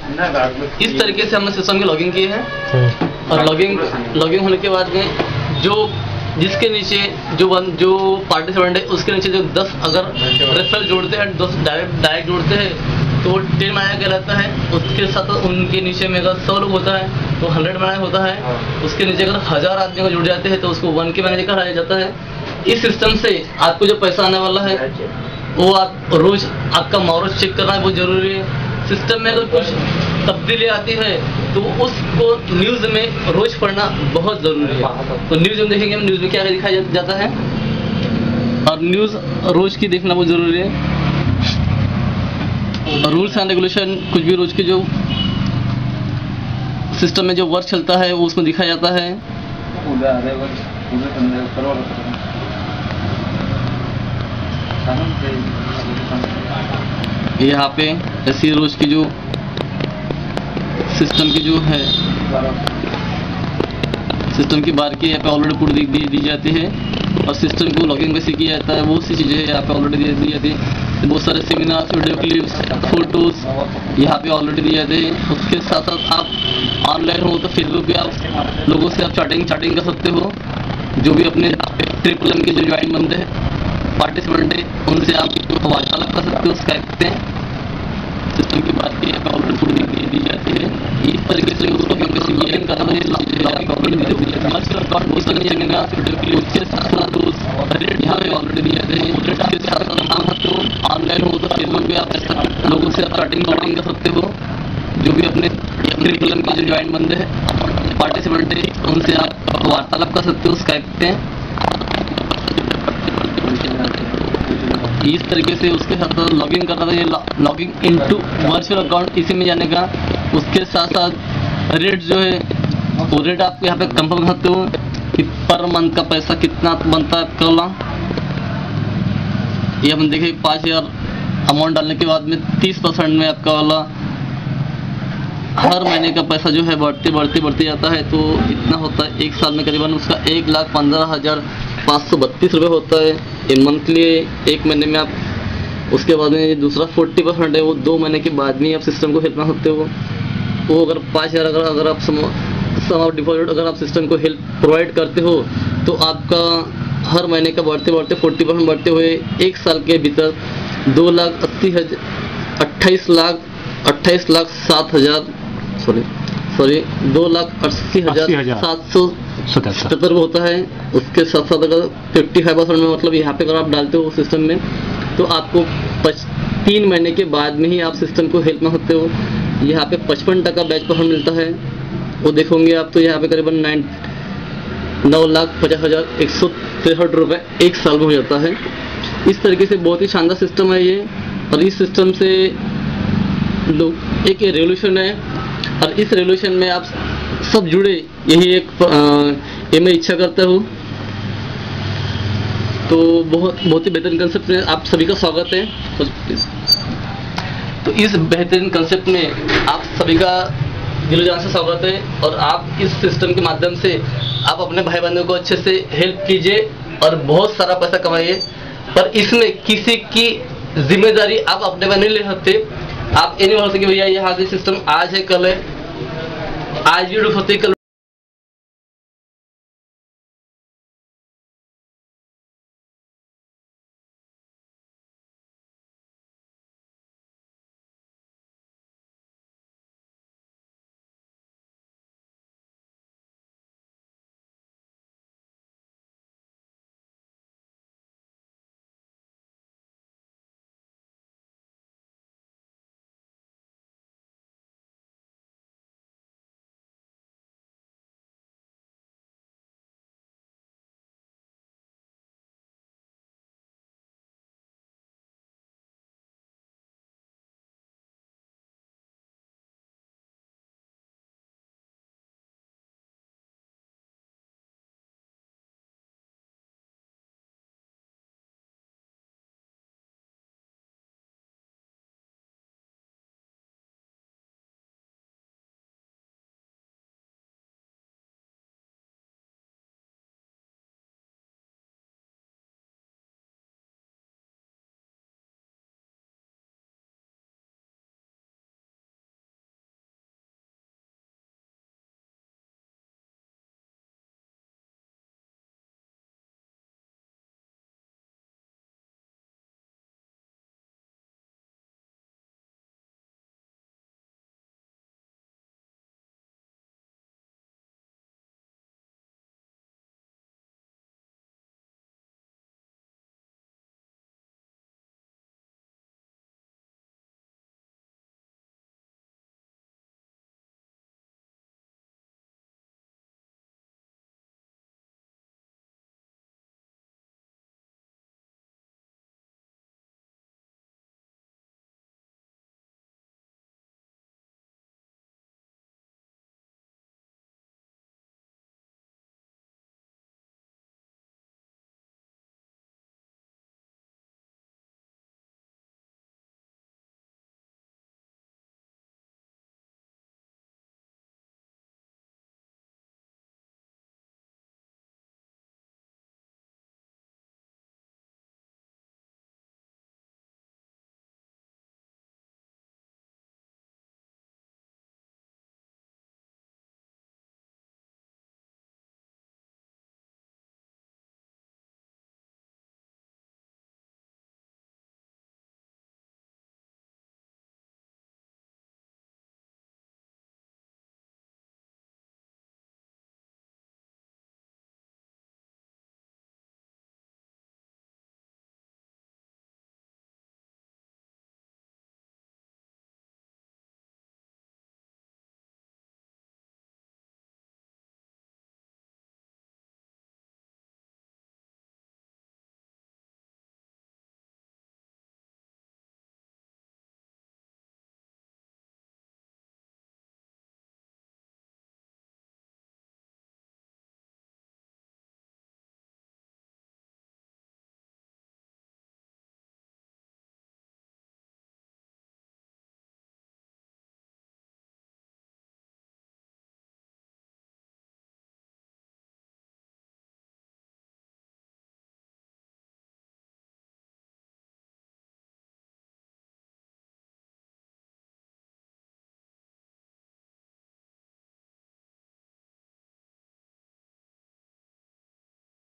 इस तरीके से हमने सिस्टम की लॉगिंग की है। और लॉगिंग होने के बाद में जो जिसके नीचे जो पार्टिसिपेंट है उसके नीचे जो 10 अगर रेफरल जोड़ते हैं, 10 डायरेक्ट जोड़ते हैं तो 10 माया कहलाता है। उसके साथ उनके नीचे में अगर 100 लोग होता है तो 100 माया होता है। उसके नीचे अगर 1000 आदमी को जुड़ जाते हैं तो उसको 1 के माया कहा जाता है। इस सिस्टम से आपको जो पैसा आने वाला है वो आप रोज आपका माउरेज चेक करना बहुत जरूरी है। सिस्टम में अगर कुछ तब्दीली आती है तो उसको न्यूज़ में रोज पढ़ना बहुत ज़रूरी है। तो न्यूज़ में देखेंगे, न्यूज़ में क्या दिखाया जाता है और न्यूज़ रोज की देखना बहुत ज़रूरी है। रूल्स एंड रेगुलेशन कुछ भी रोज के जो सिस्टम में जो वर्क चलता है वो उसमें दिखाया जाता है। यहाँ पे ऐसी रोज की जो सिस्टम की जो है सिस्टम की बार की यहाँ पे ऑलरेडी पूरी दी जाती है और सिस्टम को लॉगिंग कैसे किया जाता है वो सी चीज़ें यहाँ पे ऑलरेडी दी जाती है। बहुत सारे सेमिनार्स, वीडियो क्लिप्स, फोटोज़ यहाँ पे ऑलरेडी दिए जाते हैं। उसके साथ साथ आप ऑनलाइन हो तो फेसबुक पे आप लोगों से आप चैटिंग कर सकते हो। जो भी अपने ट्रिपल के जो ज्वाइन बंदे हैं, पार्टिसिपेंट है, उनसे आप वार्तालाप कर सकते हो स्काइप पे। सिस्टम की बात की यहाँ पे ऑलरेडी पूरी दी जाती है। इस तरीके से उसको हम किसी भी करना है यहाँ पे ऑलरेडी दिए जाते हैं। उसके साथ साथ ऑनलाइन हो तो फेसबुक पे आप लोगों से आप चैटिंग कर सकते हो। जो भी अपने करिकुलम के जो ज्वाइन बंदे हैं, पार्टिसिपेंट है, उनसे आप वार्तालाप कर सकते हो स्काइप पे। इस तरीके से उसके साथ साथ लॉगिन करना था, ये लॉगिंग इनटू वर्चुअल अकाउंट इसी में जाने का। उसके साथ साथ रेट जो है वो रेट आप यहाँ पे कंफर्म कर सकते हो कि पर मंथ का पैसा कितना बनता है आपका। ये हम देखें 5000 अमाउंट डालने के बाद में 30% में आपका वाला हर महीने का पैसा जो है बढ़ते जाता है। तो इतना होता है एक साल में करीबन उसका 1,15,532 रुपये होता है ये मंथली। एक महीने में आप उसके बाद में दूसरा 40% है वो 2 महीने के बाद में आप सिस्टम को हेल्प कर सकते हो। वो अगर 5000 अगर आप सम डिपॉजिट अगर आप सिस्टम को हेल्प प्रोवाइड करते हो तो आपका हर महीने का बढ़ते 40% बढ़ते हुए एक साल के भीतर 2,80,777 होता है। उसके साथ साथ अगर 55% में मतलब यहाँ पे अगर आप डालते हो सिस्टम में तो आपको 3 महीने के बाद में ही आप सिस्टम को हेल्प कर सकते हो। यहाँ पे 55% बैच पर मिलता है वो देखोगे आप तो यहाँ पे करीबन 9,50,163 रुपये एक साल में हो जाता है। इस तरीके से बहुत ही शानदार सिस्टम है ये। और इस सिस्टम से लोग एक रेवोल्यूशन है और इस रेवोल्यूशन में आप सब जुड़े, यही एक ये मैं इच्छा करता हूँ। तो बहुत ही बेहतरीन कंसेप्ट में आप सभी का स्वागत है। तो इस बेहतरीन कंसेप्ट में आप सभी का दिलो जान से स्वागत है। और आप इस सिस्टम के माध्यम से आप अपने भाई बहनों को अच्छे से हेल्प कीजिए और बहुत सारा पैसा कमाइए। पर इसमें किसी की जिम्मेदारी आप अपने पर नहीं ले सकते। आप ये नहीं बोल सकते भैया यहाँ से सिस्टम आज है कल है, आज भी होते कल